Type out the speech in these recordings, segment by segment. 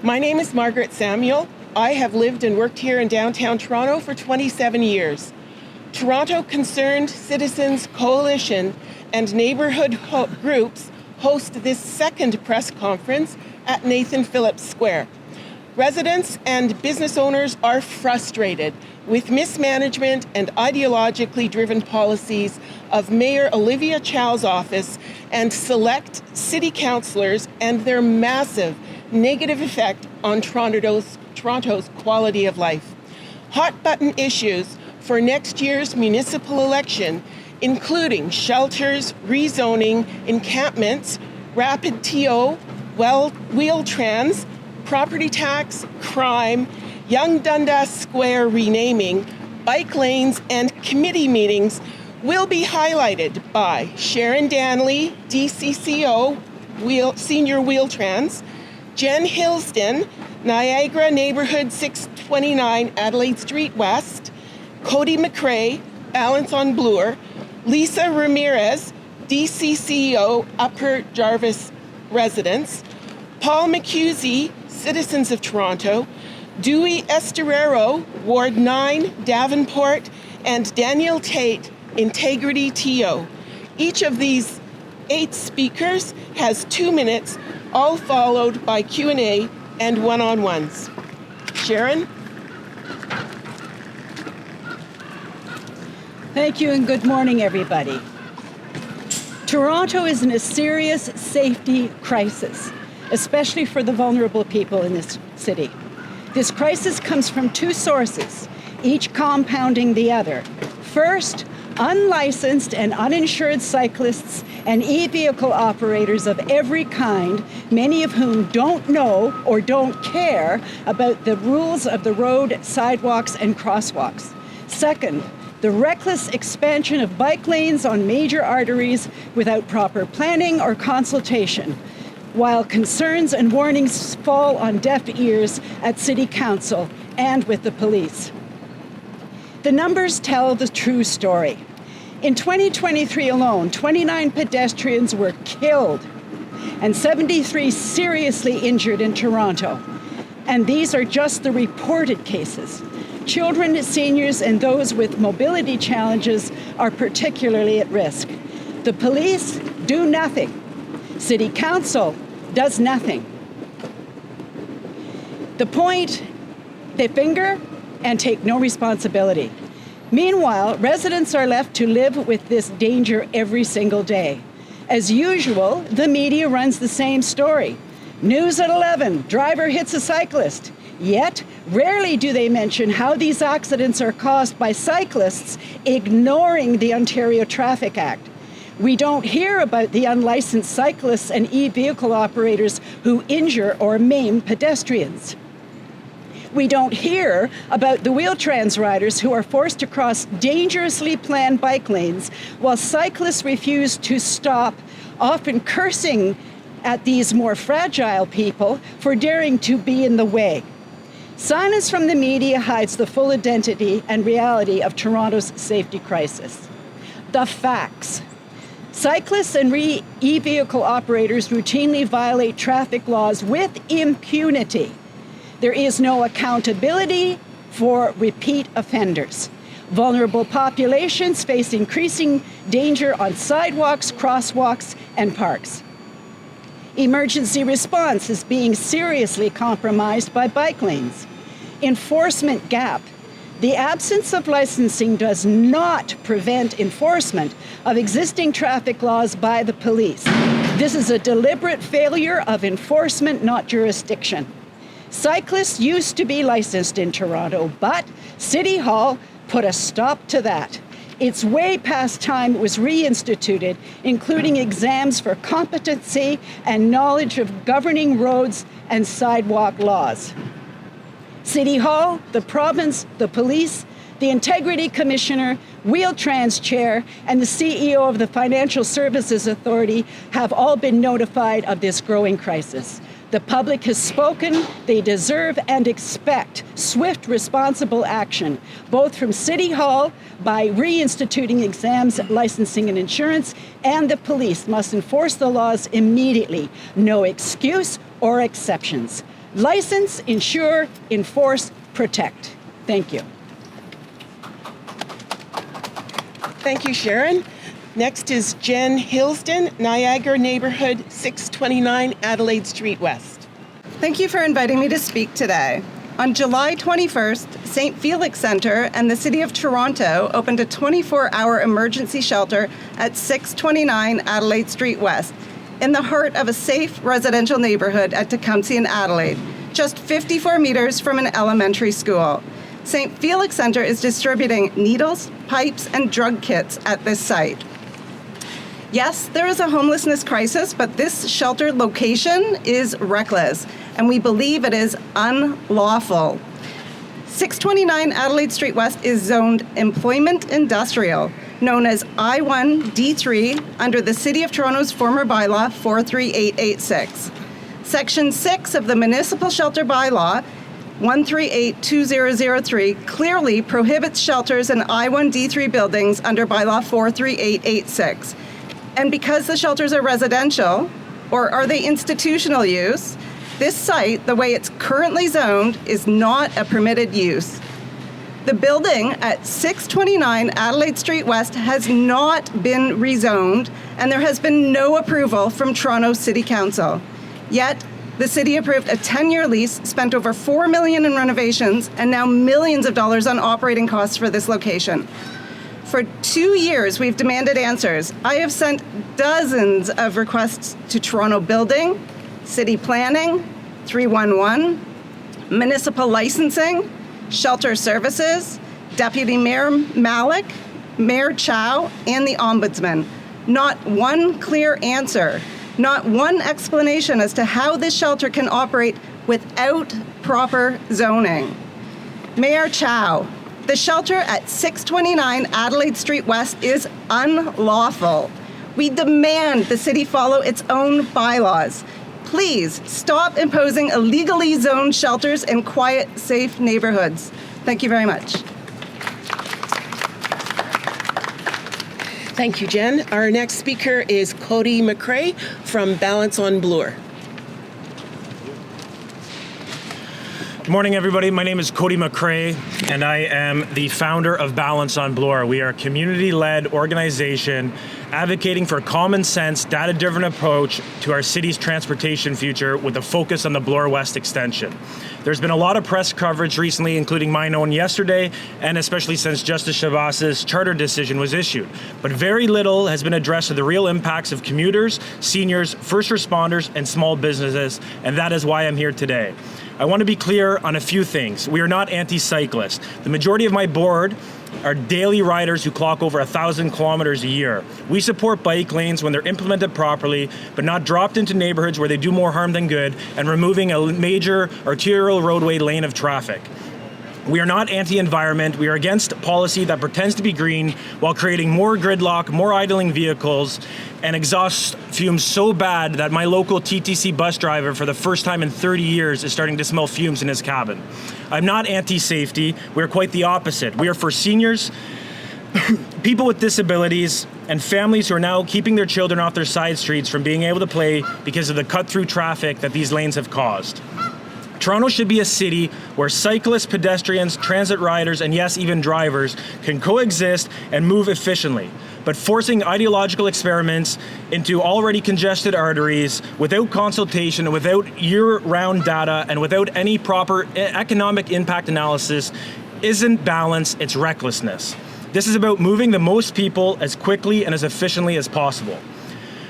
My name is Margaret Samuel. I have lived and worked here in downtown Toronto for 27 years. Toronto Concerned Citizens Coalition and neighbourhood groups host this second press conference at Nathan Phillips Square. Residents and business owners are frustrated with mismanagement and ideologically driven policies of Mayor Olivia Chow's office and select city councillors and their massive negative effect on Toronto's quality of life. Hot button issues for next year's municipal election, including shelters, rezoning, encampments, rapid TO, wheel-trans, property tax, crime, Young Dundas Square renaming, bike lanes, and committee meetings will be highlighted by Sharon Danley, DCCO, Senior Wheel-Trans, Jen Hillston, Niagara Neighbourhood 629 Adelaide Street West, Cody McRae, Balance on Bloor, Lisa Ramirez, DCCO Upper Jarvis Residence, Paul McCusey, Citizens of Toronto, Dewey Esterero, Ward 9, Davenport, and Daniel Tate, Integrity TO. Each of these 8 speakers has 2 minutes, all followed by Q&A and one-on-ones. Sharon? Thank you and good morning, everybody. Toronto is in a serious safety crisis, especially for the vulnerable people in this city. This crisis comes from 2 sources, each compounding the other. First, unlicensed and uninsured cyclists and e-vehicle operators of every kind, many of whom don't know or don't care about the rules of the road, sidewalks, and crosswalks. Second, the reckless expansion of bike lanes on major arteries without proper planning or consultation, while concerns and warnings fall on deaf ears at City Council and with the police. The numbers tell the true story. In 2023 alone, 29 pedestrians were killed and 73 seriously injured in Toronto. And these are just the reported cases. Children, seniors, and those with mobility challenges are particularly at risk. The police do nothing. City Council does nothing. The point, they finger and take no responsibility. Meanwhile, residents are left to live with this danger every single day. As usual, the media runs the same story. News at 11, driver hits a cyclist. Yet, rarely do they mention how these accidents are caused by cyclists ignoring the Ontario Traffic Act. We don't hear about the unlicensed cyclists and e-vehicle operators who injure or maim pedestrians. We don't hear about the wheel-trans riders who are forced to cross dangerously planned bike lanes while cyclists refuse to stop, often cursing at these more fragile people for daring to be in the way. Silence from the media hides the full identity and reality of Toronto's safety crisis. The facts. Cyclists and e-vehicle operators routinely violate traffic laws with impunity. There is no accountability for repeat offenders. Vulnerable populations face increasing danger on sidewalks, crosswalks, and parks. Emergency response is being seriously compromised by bike lanes. Enforcement gap. The absence of licensing does not prevent enforcement of existing traffic laws by the police. This is a deliberate failure of enforcement, not jurisdiction. Cyclists used to be licensed in Toronto, but City Hall put a stop to that. It's way past time it was reinstituted, including exams for competency and knowledge of governing roads and sidewalk laws. City Hall, the province, the police, the Integrity Commissioner, Wheel-Trans Chair, and the CEO of the Financial Services Authority have all been notified of this growing crisis. The public has spoken. They deserve and expect swift, responsible action, both from City Hall by reinstituting exams, licensing, and insurance, and the police must enforce the laws immediately. No excuse or exceptions. License, insure, enforce, protect. Thank you. Thank you, Sharon. Next is Jen Hillsden, Niagara Neighbourhood, 629 Adelaide Street West. Thank you for inviting me to speak today. On July 21st, St. Felix Centre and the City of Toronto opened a 24-hour emergency shelter at 629 Adelaide Street West, in the heart of a safe residential neighbourhood at Tecumseh and Adelaide, just 54 metres from an elementary school. St. Felix Centre is distributing needles, pipes, and drug kits at this site. Yes, there is a homelessness crisis, but this shelter location is reckless, and we believe it is unlawful. 629 Adelaide Street West is zoned employment industrial, known as I1D3 under the City of Toronto's former bylaw 43886. Section 6 of the Municipal Shelter Bylaw 1382003 clearly prohibits shelters in I1D3 buildings under bylaw 43886. And because the shelters are residential, or are they institutional use, this site, the way it's currently zoned, is not a permitted use. The building at 629 Adelaide Street West has not been rezoned, and there has been no approval from Toronto City Council. Yet, the city approved a 10-year lease, spent over $4 million in renovations, and now millions of dollars on operating costs for this location. For 2 years, we've demanded answers. I have sent dozens of requests to Toronto Building, City Planning, 311, Municipal Licensing, Shelter Services, Deputy Mayor Malik, Mayor Chow, and the Ombudsman. Not one clear answer, not one explanation as to how this shelter can operate without proper zoning. Mayor Chow, the shelter at 629 Adelaide Street West is unlawful. We demand the city follow its own bylaws. Please stop imposing illegally zoned shelters in quiet, safe neighborhoods. Thank you very much. Thank you, Jen. Our next speaker is Cody McCrae from Balance on Bloor. Good morning, everybody. My name is Cody McCrae, and I am the founder of Balance on Bloor. We are a community-led organization advocating for a common sense, data-driven approach to our city's transportation future with a focus on the Bloor West extension. There's been a lot of press coverage recently, including mine own yesterday, and especially since Justice Shabaz's charter decision was issued. But very little has been addressed to the real impacts of commuters, seniors, first responders, and small businesses, and that is why I'm here today. I want to be clear on a few things. We are not anti-cyclists. The majority of my board are daily riders who clock over 1,000 kilometers a year. We support bike lanes when they're implemented properly, but not dropped into neighborhoods where they do more harm than good, and removing a major arterial roadway lane of traffic. We are not anti-environment. We are against policy that pretends to be green while creating more gridlock, more idling vehicles, and exhaust fumes so bad that my local TTC bus driver, for the first time in 30 years, is starting to smell fumes in his cabin. I'm not anti-safety. We're quite the opposite. We are for seniors, people with disabilities, and families who are now keeping their children off their side streets from being able to play because of the cut-through traffic that these lanes have caused. Toronto should be a city where cyclists, pedestrians, transit riders, and yes, even drivers can coexist and move efficiently. But forcing ideological experiments into already congested arteries without consultation, without year-round data, and without any proper economic impact analysis isn't balance, it's recklessness. This is about moving the most people as quickly and as efficiently as possible.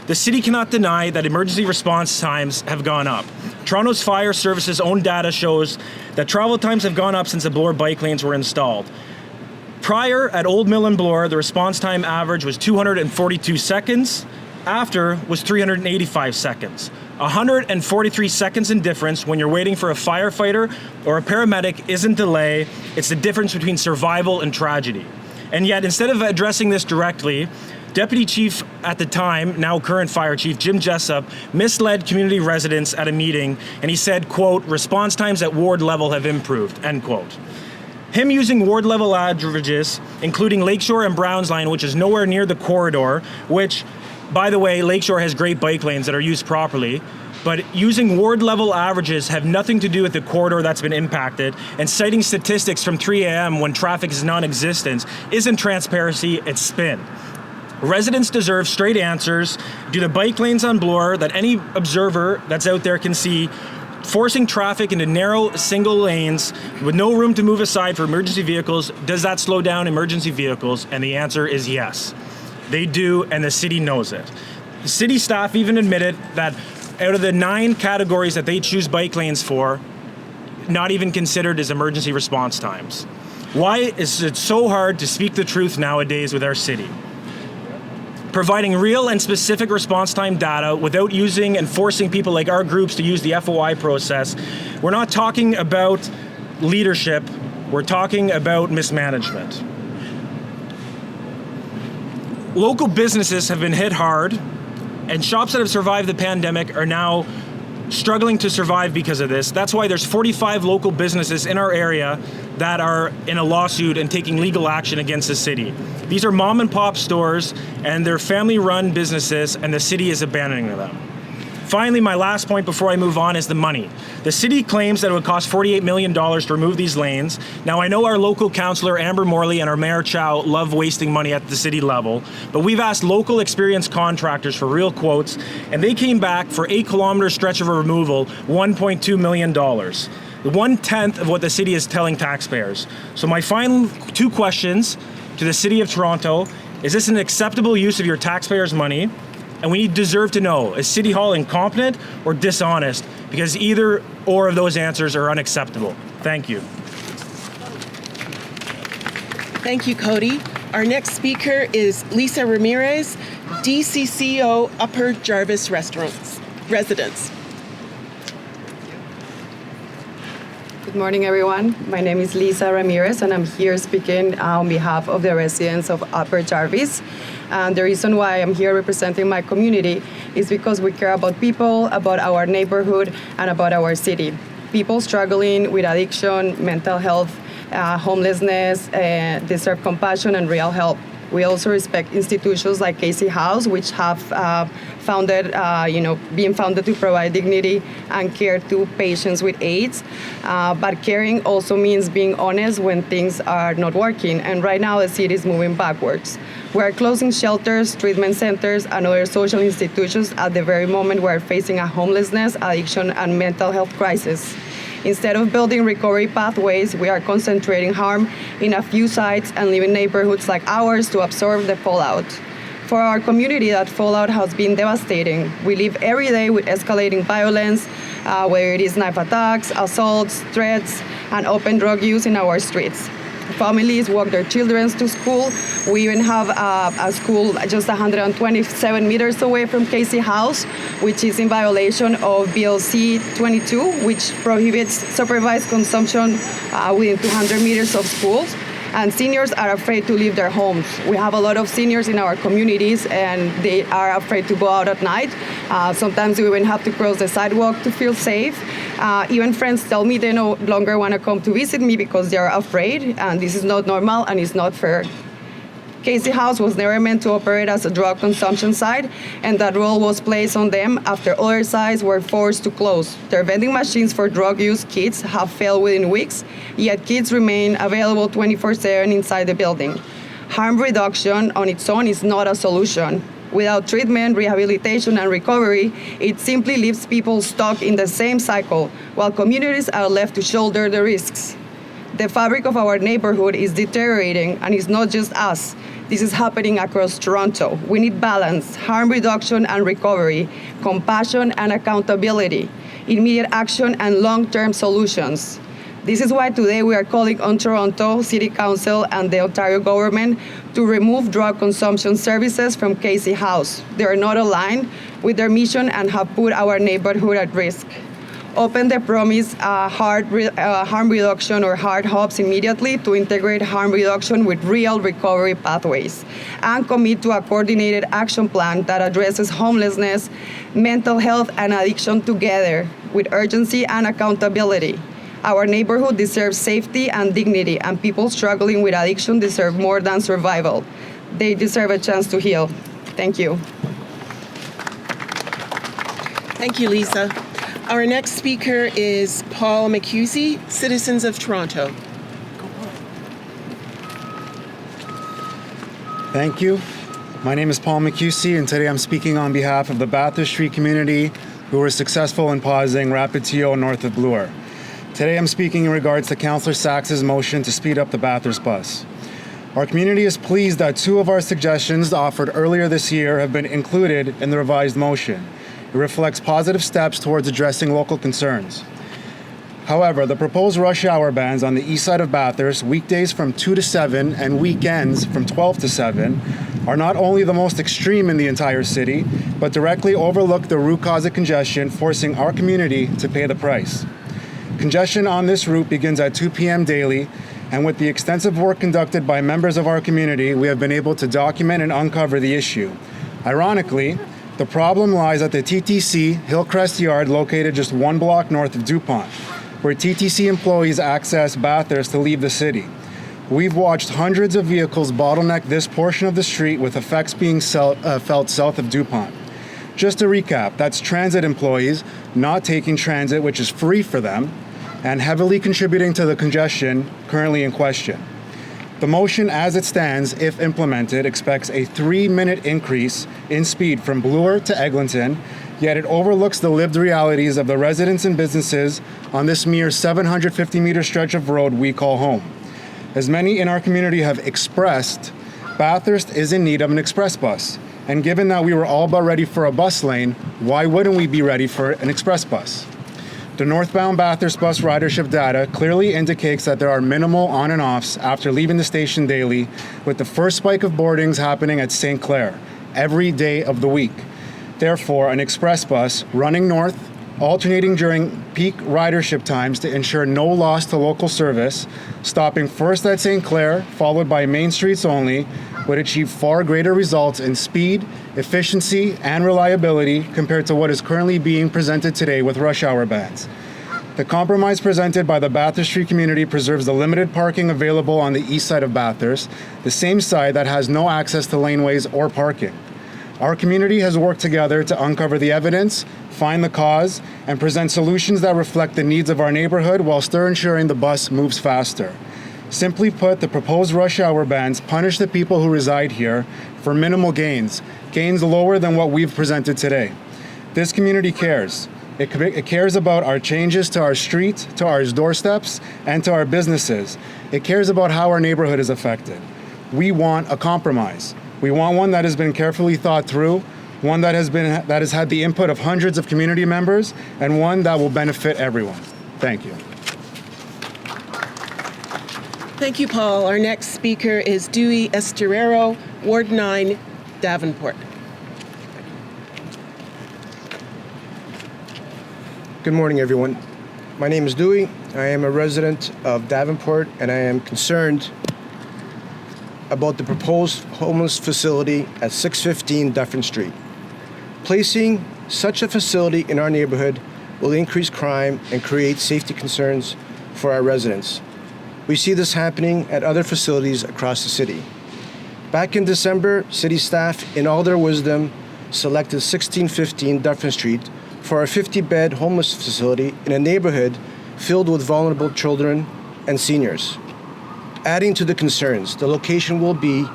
The city cannot deny that emergency response times have gone up. Toronto's Fire Service's own data shows that travel times have gone up since the Bloor bike lanes were installed. Prior, at Old Mill and Bloor, the response time average was 242 seconds. After was 385 seconds. 143 seconds in difference when you're waiting for a firefighter or a paramedic isn't delay, it's the difference between survival and tragedy. And yet, instead of addressing this directly, Deputy Chief at the time, now current Fire Chief, Jim Jessup, misled community residents at a meeting, and he said, quote, response times at ward level have improved, end quote. Him using ward level averages, including Lakeshore and Browns Line, which is nowhere near the corridor, which, by the way, Lakeshore has great bike lanes that are used properly, but using ward-level averages have nothing to do with the corridor that's been impacted, and citing statistics from 3 a.m. when traffic is non-existent isn't transparency, it's spin. Residents deserve straight answers. Do the bike lanes on Bloor that any observer that's out there can see forcing traffic into narrow single lanes with no room to move aside for emergency vehicles, does that slow down emergency vehicles? And the answer is yes. They do, and the city knows it. The city staff even admitted that out of the 9 categories that they choose bike lanes for, not even considered as emergency response times. Why is it so hard to speak the truth nowadays with our city? Providing real and specific response time data without using and forcing people like our groups to use the FOI process. We're not talking about leadership, we're talking about mismanagement. Local businesses have been hit hard, and shops that have survived the pandemic are now struggling to survive because of this. That's why there's 45 local businesses in our area that are in a lawsuit and taking legal action against the city. These are mom and pop stores, and they're family-run businesses, and the city is abandoning them. Finally, my last point before I move on is the money. The city claims that it would cost $48 million to remove these lanes. Now, I know our local councillor, Amber Morley, and our Mayor Chow love wasting money at the city level, but we've asked local experienced contractors for real quotes, and they came back for 8-kilometer stretch of a removal, $1.2 million. 1/10 of what the city is telling taxpayers. So my final 2 questions to the City of Toronto: is this an acceptable use of your taxpayers' money? And we deserve to know, is City Hall incompetent or dishonest? Because either or of those answers are unacceptable. Thank you. Thank you, Cody. Our next speaker is Lisa Ramirez, DCCO Upper Jarvis Residents. Good morning, everyone. My name is Lisa Ramirez, and I'm here speaking on behalf of the residents of Upper Jarvis. And the reason why I'm here representing my community is because we care about people, about our neighborhood, and about our city. People struggling with addiction, mental health, homelessness, deserve compassion and real help. We also respect institutions like Casey House, which have been founded to provide dignity and care to patients with AIDS. But caring also means being honest when things are not working. And right now, the city is moving backwards. We are closing shelters, treatment centers, and other social institutions at the very moment we are facing a homelessness, addiction, and mental health crisis. Instead of building recovery pathways, we are concentrating harm in a few sites and leaving neighborhoods like ours to absorb the fallout. For our community, that fallout has been devastating. We live every day with escalating violence, whether it is knife attacks, assaults, threats, and open drug use in our streets. Families walk their children to school. We even have a school just 127 meters away from Casey House, which is in violation of BLC 22, which prohibits supervised consumption within 200 meters of schools. And seniors are afraid to leave their homes. We have a lot of seniors in our communities, and they are afraid to go out at night. Sometimes we even have to cross the sidewalk to feel safe. Even friends tell me they no longer want to come to visit me because they are afraid, and this is not normal and it's not fair. Casey House was never meant to operate as a drug consumption site, and that role was placed on them after other sites were forced to close. Their vending machines for drug use kits have failed within weeks, yet kits remain available 24/7 inside the building. Harm reduction on its own is not a solution. Without treatment, rehabilitation, and recovery, it simply leaves people stuck in the same cycle, while communities are left to shoulder the risks. The fabric of our neighborhood is deteriorating, and it's not just us. This is happening across Toronto. We need balance, harm reduction and recovery, compassion and accountability, immediate action and long-term solutions. This is why today we are calling on Toronto City Council and the Ontario government to remove drug consumption services from Casey House. They are not aligned with their mission and have put our neighborhood at risk. Open the promise harm reduction or hard hubs immediately to integrate harm reduction with real recovery pathways, and commit to a coordinated action plan that addresses homelessness, mental health, and addiction together with urgency and accountability. Our neighborhood deserves safety and dignity, and people struggling with addiction deserve more than survival. They deserve a chance to heal. Thank you. Thank you, Lisa. Our next speaker is Paul McCusey, Citizens of Toronto. Thank you. My name is Paul McCusey, and today I'm speaking on behalf of the Bathurst Street community who were successful in pausing Rapid TO north of Bloor. Today I'm speaking in regards to Councillor Sachs's motion to speed up the Bathurst bus. Our community is pleased that 2 of our suggestions offered earlier this year have been included in the revised motion. It reflects positive steps towards addressing local concerns. However, the proposed rush hour bans on the east side of Bathurst, weekdays from 2 to 7 and weekends from 12 to 7, are not only the most extreme in the entire city, but directly overlook the root cause of congestion, forcing our community to pay the price. Congestion on this route begins at 2 p.m. daily, and with the extensive work conducted by members of our community, we have been able to document and uncover the issue. Ironically, the problem lies at the TTC Hillcrest Yard located just 1 block north of DuPont, where TTC employees access Bathurst to leave the city. We've watched hundreds of vehicles bottleneck this portion of the street, with effects being felt south of DuPont. Just to recap, that's transit employees not taking transit, which is free for them, and heavily contributing to the congestion currently in question. The motion as it stands, if implemented, expects a 3-minute increase in speed from Bloor to Eglinton, yet it overlooks the lived realities of the residents and businesses on this mere 750-meter stretch of road we call home. As many in our community have expressed, Bathurst is in need of an express bus. And given that we were all but ready for a bus lane, why wouldn't we be ready for an express bus? The northbound Bathurst bus ridership data clearly indicates that there are minimal on and offs after leaving the station daily, with the first spike of boardings happening at St. Clair every day of the week. Therefore, an express bus running north, alternating during peak ridership times to ensure no loss to local service, stopping first at St. Clair, followed by main streets only, would achieve far greater results in speed, efficiency, and reliability compared to what is currently being presented today with rush hour bans. The compromise presented by the Bathurst Street community preserves the limited parking available on the east side of Bathurst, the same side that has no access to laneways or parking. Our community has worked together to uncover the evidence, find the cause, and present solutions that reflect the needs of our neighborhood while still ensuring the bus moves faster. Simply put, the proposed rush hour bans punish the people who reside here for minimal gains lower than what we've presented today. This community cares. It cares about our changes to our street, to our doorsteps, and to our businesses. It cares about how our neighborhood is affected. We want a compromise. We want one that has been carefully thought through, one that has had the input of hundreds of community members, and one that will benefit everyone. Thank you. Thank you, Paul. Our next speaker is Dewey Estorero, Ward 9, Davenport. Good morning, everyone. My name is Dewey. I am a resident of Davenport, and I am concerned about the proposed homeless facility at 615 Dufferin Street. Placing such a facility in our neighborhood will increase crime and create safety concerns for our residents. We see this happening at other facilities across the city. Back in December, city staff, in all their wisdom, selected 1615 Dufferin Street for a 50-bed homeless facility in a neighborhood filled with vulnerable children and seniors. Adding to the concerns, the location will be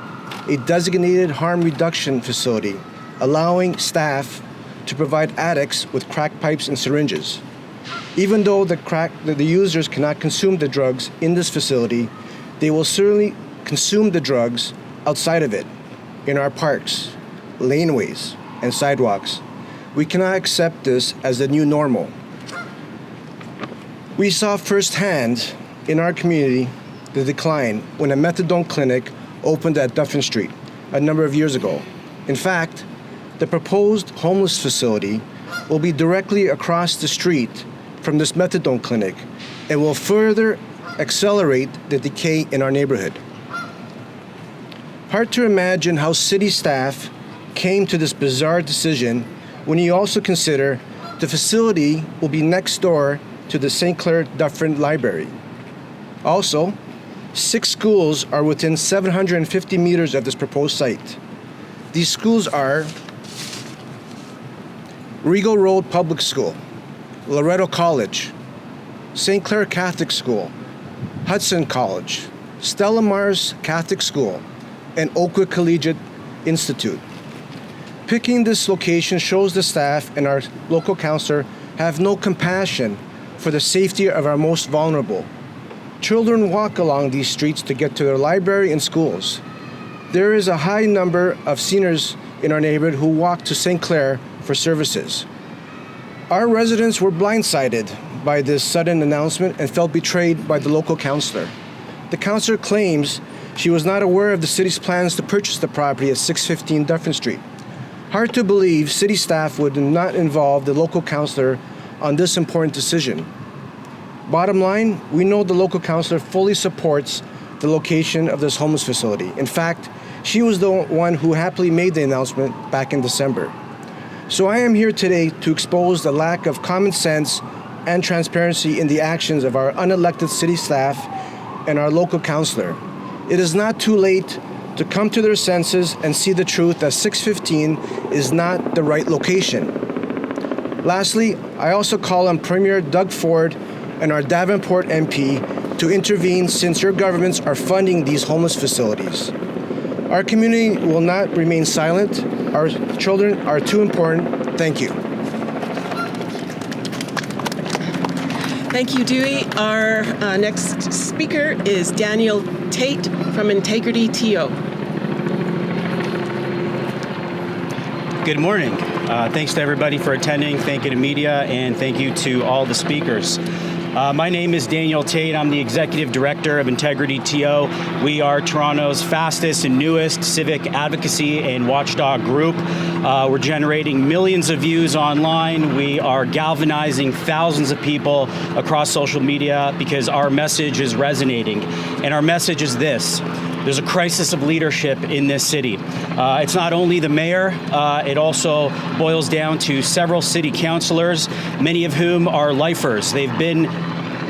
a designated harm reduction facility, allowing staff to provide addicts with crack pipes and syringes. Even though the users cannot consume the drugs in this facility, they will certainly consume the drugs outside of it, in our parks, laneways, and sidewalks. We cannot accept this as the new normal. We saw firsthand in our community the decline when a methadone clinic opened at Dufferin Street a number of years ago. In fact, the proposed homeless facility will be directly across the street from this methadone clinic and will further accelerate the decay in our neighborhood. Hard to imagine how city staff came to this bizarre decision when you also consider the facility will be next door to the St. Clair Dufferin Library. Also, 6 schools are within 750 meters of this proposed site. These schools are Regal Road Public School, Loretto College, St. Clair Catholic School, Hudson College, Stella Mars Catholic School, and Oakwood Collegiate Institute. Picking this location shows the staff and our local counselor have no compassion for the safety of our most vulnerable. Children walk along these streets to get to their library and schools. There is a high number of seniors in our neighborhood who walk to St. Clair for services. Our residents were blindsided by this sudden announcement and felt betrayed by the local counselor. The counselor claims she was not aware of the city's plans to purchase the property at 615 Dufferin Street. Hard to believe city staff would not involve the local counselor on this important decision. Bottom line, we know the local counselor fully supports the location of this homeless facility. In fact, she was the one who happily made the announcement back in December. So I am here today to expose the lack of common sense and transparency in the actions of our unelected city staff and our local counselor. It is not too late to come to their senses and see the truth that 615 is not the right location. Lastly, I also call on Premier Doug Ford and our Davenport MP to intervene since your governments are funding these homeless facilities. Our community will not remain silent. Our children are too important. Thank you. Thank you, Dewey. Our next speaker is Daniel Tate from Integrity TO. Good morning. Thanks to everybody for attending. Thank you to media, and thank you to all the speakers. My name is Daniel Tate. I'm the Executive Director of Integrity TO. We are Toronto's fastest and newest civic advocacy and watchdog group. We're generating millions of views online. We are galvanizing thousands of people across social media because our message is resonating. And our message is this: there's a crisis of leadership in this city. It's not only the mayor, it also boils down to several city councilors, many of whom are lifers. They've been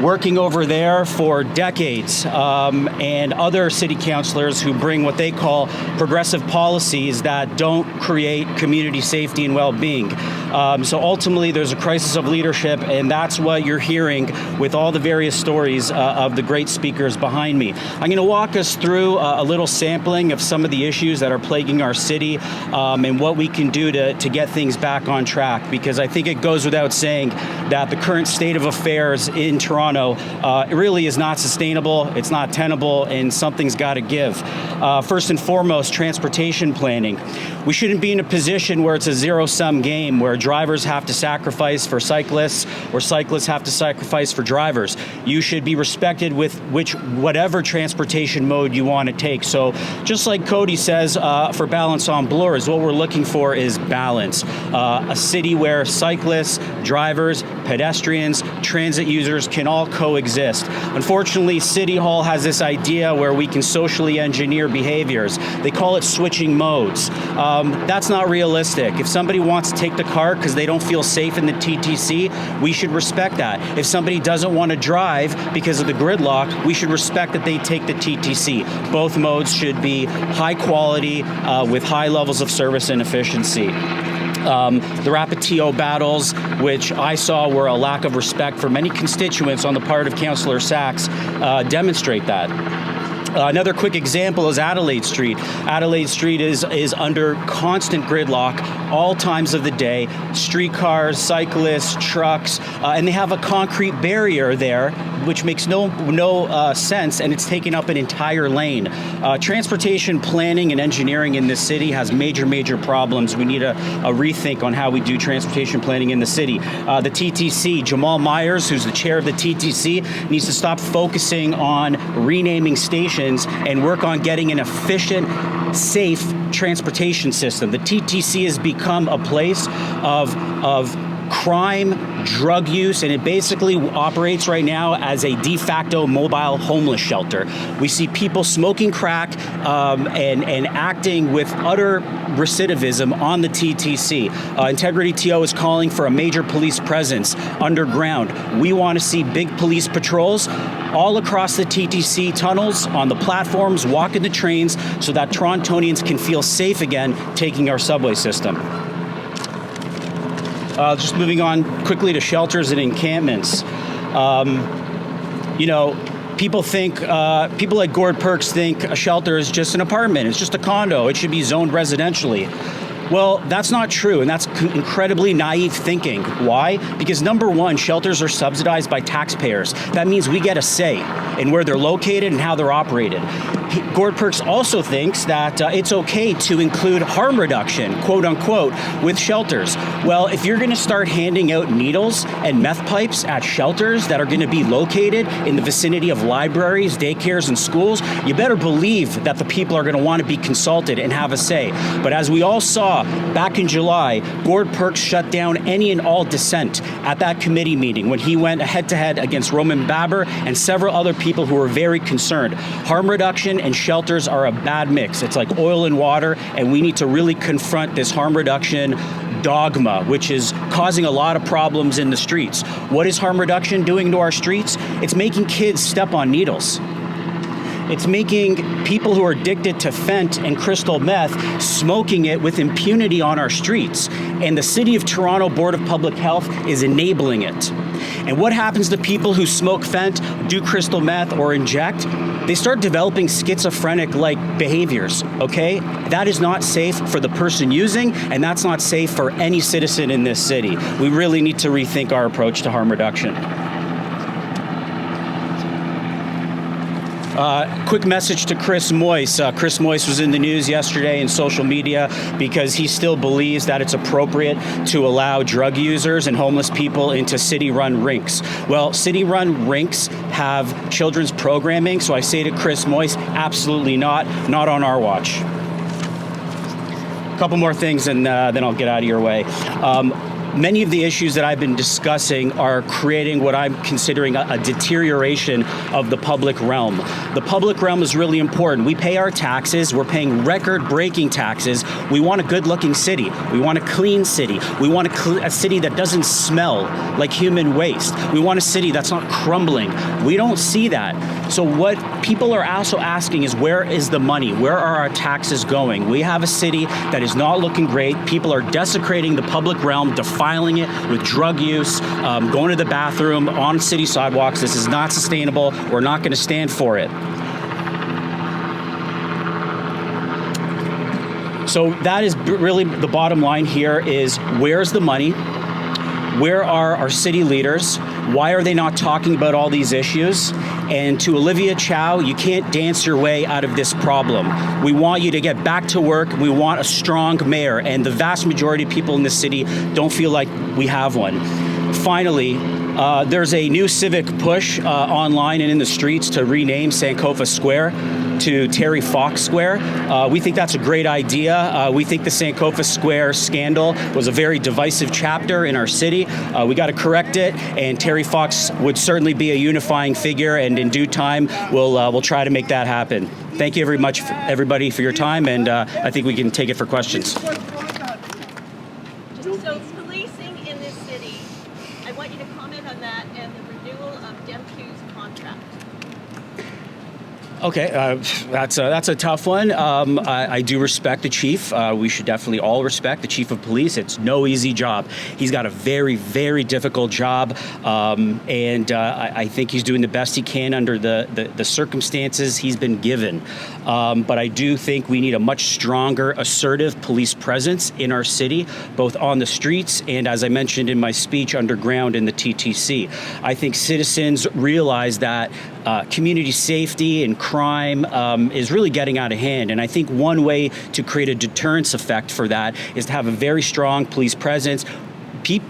working over there for decades, and other city councilors who bring what they call progressive policies that don't create community safety and well-being. So ultimately, there's a crisis of leadership, and that's what you're hearing with all the various stories of the great speakers behind me. I'm going to walk us through a little sampling of some of the issues that are plaguing our city, and what we can do to get things back on track, because I think it goes without saying that the current state of affairs in Toronto it really is not sustainable, it's not tenable, and something's got to give. First and foremost, transportation planning. We shouldn't be in a position where it's a zero-sum game, where drivers have to sacrifice for cyclists or cyclists have to sacrifice for drivers. You should be respected with whatever transportation mode you want to take. So just like Cody says, for Balance on Bloor, what we're looking for is balance. A city where cyclists, drivers, pedestrians, transit users can all coexist. Unfortunately, City Hall has this idea where we can socially engineer behaviors. They call it switching modes. That's not realistic. If somebody wants to take the car because they don't feel safe in the TTC, we should respect that. If somebody doesn't want to drive because of the gridlock, we should respect that they take the TTC. Both modes should be high quality with high levels of service and efficiency. The rapid TO battles, which I saw were a lack of respect for many constituents on the part of Councillor Sachs, demonstrate that. Another quick example is Adelaide Street. Adelaide Street is under constant gridlock all times of the day. Streetcars, cyclists, trucks, and they have a concrete barrier there, which makes no sense, and it's taking up an entire lane. Transportation planning and engineering in this city has major problems. We need a rethink on how we do transportation planning in the city. The TTC, Jamal Myers, who's the chair of the TTC, needs to stop focusing on renaming stations and work on getting an efficient, safe transportation system. The TTC has become a place of crime, drug use, and it basically operates right now as a de facto mobile homeless shelter. We see people smoking crack and acting with utter recidivism on the TTC. Integrity TO is calling for a major police presence underground. We want to see big police patrols all across the TTC tunnels, on the platforms, walking the trains, so that Torontonians can feel safe again taking our subway system. Just moving on quickly to shelters and encampments. People like Gord Perks think a shelter is just an apartment. It's just a condo. It should be zoned residentially. Well, that's not true, and that's incredibly naive thinking. Why? Because number one, shelters are subsidized by taxpayers. That means we get a say in where they're located and how they're operated. Gord Perks also thinks that it's okay to include harm reduction, quote unquote, with shelters. Well, if you're going to start handing out needles and meth pipes at shelters that are going to be located in the vicinity of libraries, daycares, and schools, you better believe that the people are going to want to be consulted and have a say. But as we all saw back in July, Gord Perks shut down any and all dissent at that committee meeting when he went head-to-head against Roman Baber and several other people who were very concerned. Harm reduction and shelters are a bad mix. It's like oil and water, and we need to really confront this harm reduction dogma, which is causing a lot of problems in the streets. What is harm reduction doing to our streets? It's making kids step on needles. It's making people who are addicted to fent and crystal meth smoking it with impunity on our streets. And the City of Toronto Board of Public Health is enabling it. And what happens to people who smoke fent, do crystal meth, or inject? They start developing schizophrenic-like behaviors, okay? That is not safe for the person using, and that's not safe for any citizen in this city. We really need to rethink our approach to harm reduction. Quick message to Chris Moyse. Chris Moyse was in the news yesterday in social media because he still believes that it's appropriate to allow drug users and homeless people into city-run rinks. Well, city-run rinks have children's programming, so I say to Chris Moyse, absolutely not on our watch. A couple more things and then I'll get out of your way. Many of the issues that I've been discussing are creating what I'm considering a deterioration of the public realm. The public realm is really important. We pay our taxes. We're paying record-breaking taxes. We want a good-looking city. We want a clean city. We want a city that doesn't smell like human waste. We want a city that's not crumbling. We don't see that. So what people are also asking is, where is the money? Where are our taxes going? We have a city that is not looking great. People are desecrating the public realm, defiling it with drug use, going to the bathroom on city sidewalks. This is not sustainable. We're not going to stand for it. So that is really the bottom line here is, where's the money? Where are our city leaders? Why are they not talking about all these issues? And to Olivia Chow, you can't dance your way out of this problem. We want you to get back to work. We want a strong mayor, and the vast majority of people in this city don't feel like we have one. Finally, there's a new civic push online and in the streets to rename Sankofa Square to Terry Fox Square. We think that's a great idea. We think the Sankofa Square scandal was a very divisive chapter in our city. We got to correct it, and Terry Fox would certainly be a unifying figure, and in due time, we'll try to make that happen. Thank you very much, everybody, for your time, and I think we can take it for questions. So policing in this city, I want you to comment on that and the renewal of DEM2's contract. Okay, that's a tough one. I do respect the chief. We should definitely all respect the chief of police. It's no easy job. He's got a very, very difficult job, and I think he's doing the best he can under the circumstances he's been given. But I do think we need a much stronger, assertive police presence in our city, both on the streets and, as I mentioned in my speech, underground in the TTC. I think citizens realize that community safety and crime is really getting out of hand. And I think one way to create a deterrence effect for that is to have a very strong police presence.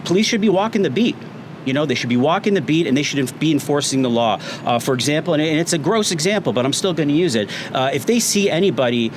Police should be walking the beat. You know, they should be walking the beat, and they should be enforcing the law. For example, and it's a gross example, but I'm still going to use it. If they see anybody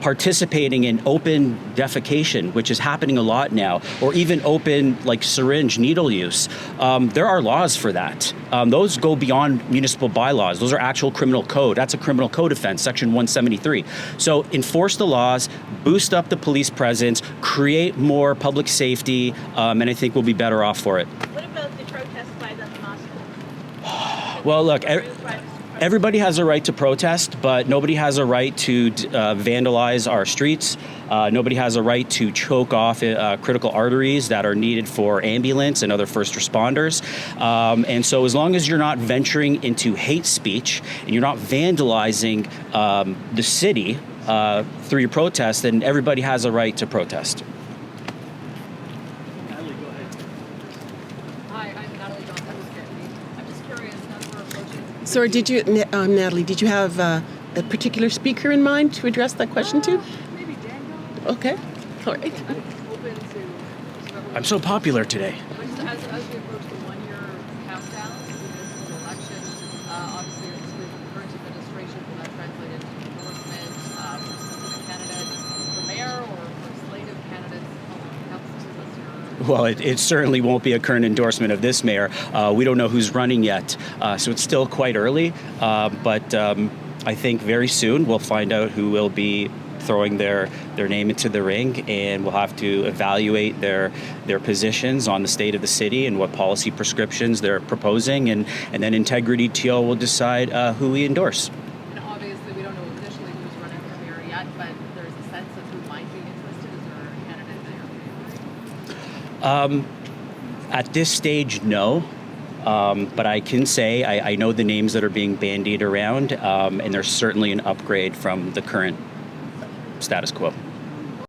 participating in open defecation, which is happening a lot now, or even open like syringe needle use, there are laws for that. Those go beyond municipal bylaws. Those are actual criminal code. That's a criminal code offense, section 173. So enforce the laws, boost up the police presence, create more public safety, and I think we'll be better off for it. What about the protests by the Hamas? Well, look, Everybody has a right to protest, but nobody has a right to vandalize our streets. Nobody has a right to choke off critical arteries that are needed for ambulance and other first responders. And so as long as you're not venturing into hate speech and you're not vandalizing the city through your protest, then everybody has a right to protest. So, did you, Natalie? Did you have a particular speaker in mind to address that question to? Maybe Daniel. Okay, all right. Open to I'm so popular today. as we approach the 1 year countdown to the municipal election, obviously it's with the current administration, will that translate into endorsement for specific candidates for mayor or for a slate of candidates on council? Well, it certainly won't be a current endorsement of this mayor. We don't know who's running yet, so it's still quite early. But I think very soon we'll find out who will be throwing their name into the ring, and we'll have to evaluate their positions on the state of the city and what policy prescriptions they're proposing, and then Integrity TO will decide who we endorse. And obviously we don't know officially who's running for mayor yet, but there's a sense of who might be interested. Is there a candidate there? At this stage, no. But I can say I know the names that are being bandied around, and there's certainly an upgrade from the current status quo.